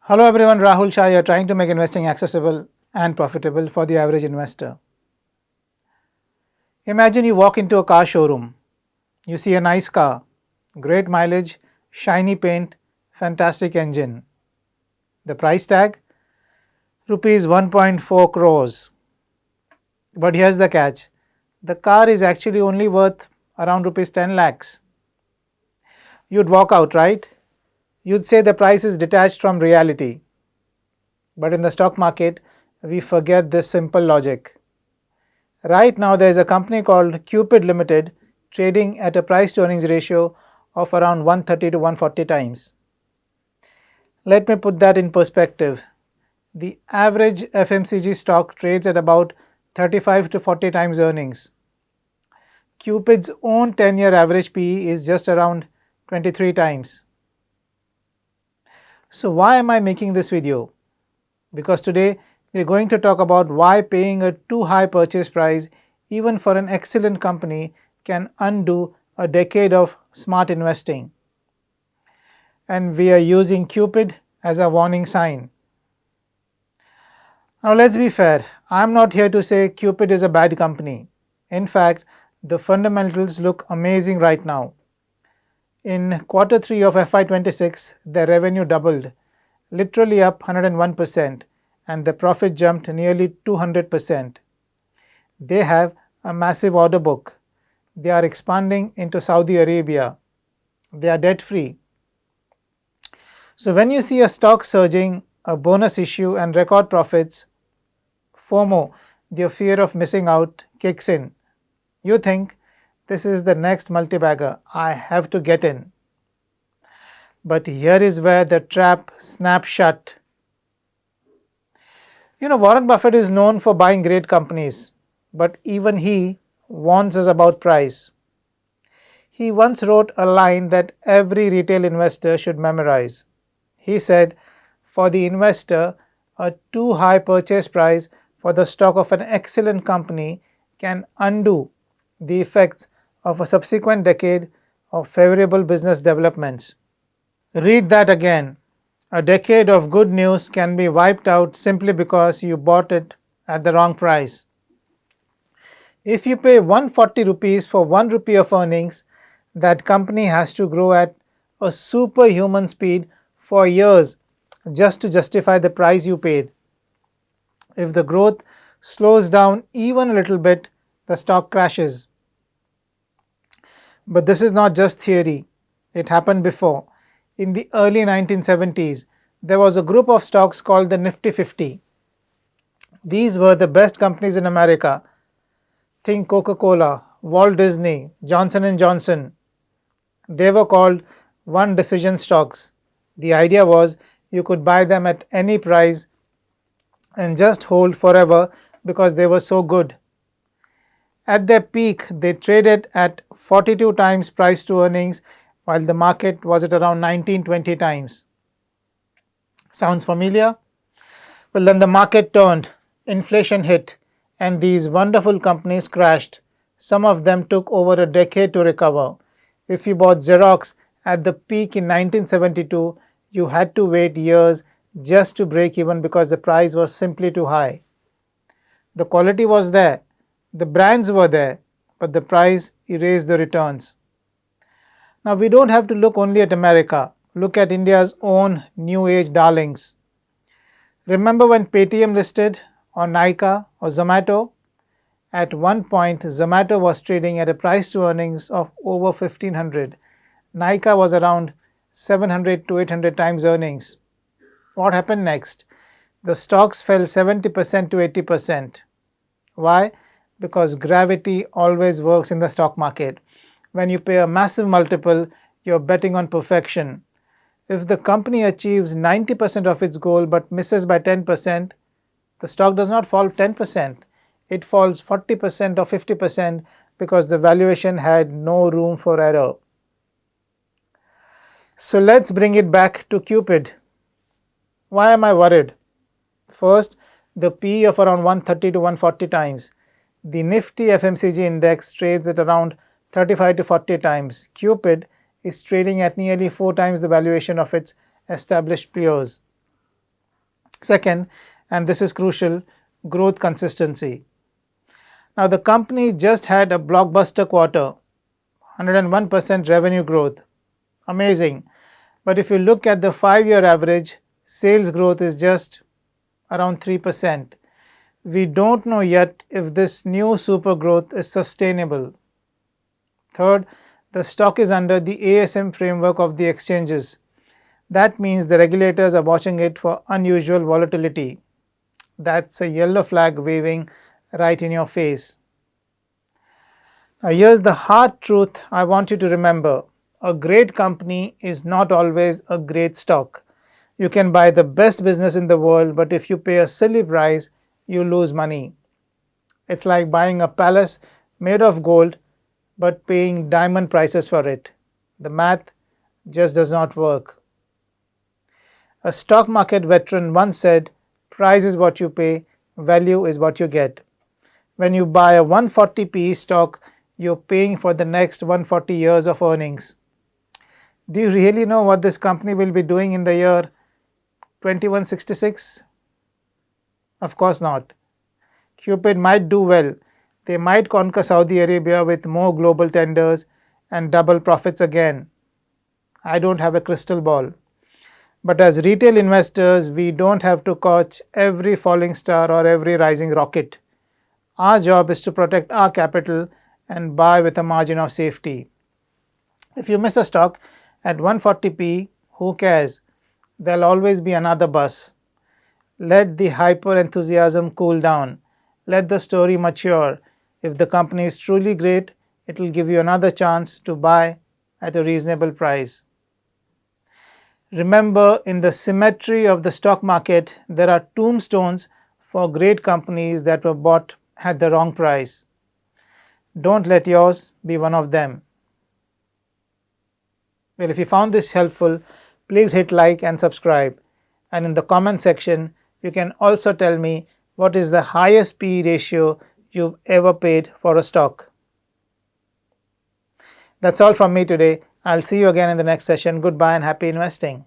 Hello everyone, Rahul Shah here, trying to make investing accessible and profitable for the average investor. Imagine you walk into a car showroom. You see a nice car, great mileage, shiny paint, fantastic engine. The price tag? Rupees 1.4 crores. But here's the catch. The car is actually only worth around rupees 10 lakhs. You'd walk out, right? You'd say the price is detached from reality. But in the stock market, we forget this simple logic. Right now, there is a company called Cupid Ltd trading at a price to earnings ratio of around 130 to 140 times. Let me put that in perspective. The average FMCG stock trades at about 35 to 40 times earnings. Cupid's own 10-year average PE is just around 23 times. So why am I making this video? Because today we are going to talk about why paying a too high purchase price even for an excellent company can undo a decade of smart investing. And we are using Cupid as a warning sign. Now let's be fair, I am not here to say Cupid is a bad company. In fact, the fundamentals look amazing right now. In quarter 3 of FY26, their revenue doubled, literally up 101%, and the profit jumped nearly 200%. They have a massive order book. They are expanding into Saudi Arabia. They are debt free. So when you see a stock surging, a bonus issue and record profits, FOMO, the fear of missing out, kicks in. You think, this is the next multi-bagger, I have to get in. But here is where the trap snaps shut. Warren Buffett is known for buying great companies, but even he warns us about price. He once wrote a line that every retail investor should memorize. He said, for the investor, a too high purchase price for the stock of an excellent company can undo the effects of a subsequent decade of favorable business developments. Read that again. A decade of good news can be wiped out simply because you bought it at the wrong price. If you pay 140 rupees for 1 rupee of earnings, that company has to grow at a superhuman speed for years just to justify the price you paid. If the growth slows down even a little bit, the stock crashes. But this is not just theory. It happened before. In the early 1970s, there was a group of stocks called the Nifty 50. These were the best companies in America. Think Coca-Cola, Walt Disney, Johnson & Johnson. They were called one decision stocks. The idea was you could buy them at any price and just hold forever because they were so good. At their peak, they traded at 42 times price to earnings while the market was at around 19-20 times. Sounds familiar? Well, then the market turned, inflation hit, and these wonderful companies crashed. Some of them took over a decade to recover. If you bought Xerox at the peak in 1972, you had to wait years just to break even because the price was simply too high. The quality was there, the brands were there, but the price erased the returns. Now we don't have to look only at America. Look at India's own new age darlings. Remember when Paytm listed, or Nykaa, or Zomato? At one point, Zomato was trading at a price to earnings of over 1500. Nykaa was around 700 to 800 times earnings. What happened next? The stocks fell 70% to 80%. Why? Because gravity always works in the stock market. When you pay a massive multiple, you're betting on perfection. If the company achieves 90% of its goal but misses by 10%, the stock does not fall 10%. It falls 40% or 50% because the valuation had no room for error. So let's bring it back to Cupid. Why am I worried? First, the PE of around 130 to 140 times. The Nifty FMCG index trades at around 35 to 40 times. Cupid is trading at nearly 4 times the valuation of its established peers. Second, and this is crucial, growth consistency. Now, the company just had a blockbuster quarter, 101% revenue growth. Amazing. But if you look at the 5-year average, sales growth is just around 3%. We don't know yet if this new super growth is sustainable. Third, the stock is under the ASM framework of the exchanges. That means the regulators are watching it for unusual volatility. That's a yellow flag waving right in your face. Now, here's the hard truth I want you to remember. A great company is not always a great stock. You can buy the best business in the world, but if you pay a silly price, you lose money. It's like buying a palace made of gold but paying diamond prices for it. The math just does not work. A stock market veteran once said, "Price is what you pay, value is what you get." When you buy a 140 PE stock, you're paying for the next 140 years of earnings. Do you really know what this company will be doing in the year 2166? Of course not. Cupid might do well. They might conquer Saudi Arabia with more global tenders and double profits again. I don't have a crystal ball. But as retail investors, we don't have to catch every falling star or every rising rocket. Our job is to protect our capital and buy with a margin of safety. If you miss a stock at 140p, who cares? There'll always be another bus. Let the hyper enthusiasm cool down. Let the story mature. If the company is truly great, it will give you another chance to buy at a reasonable price. Remember, in the symmetry of the stock market, there are tombstones for great companies that were bought at the wrong price. Don't let yours be one of them. Well, if you found this helpful, please hit like and subscribe. And in the comment section, you can also tell me what is the highest PE ratio you've ever paid for a stock. That's all from me today. I'll see you again in the next session. Goodbye and happy investing.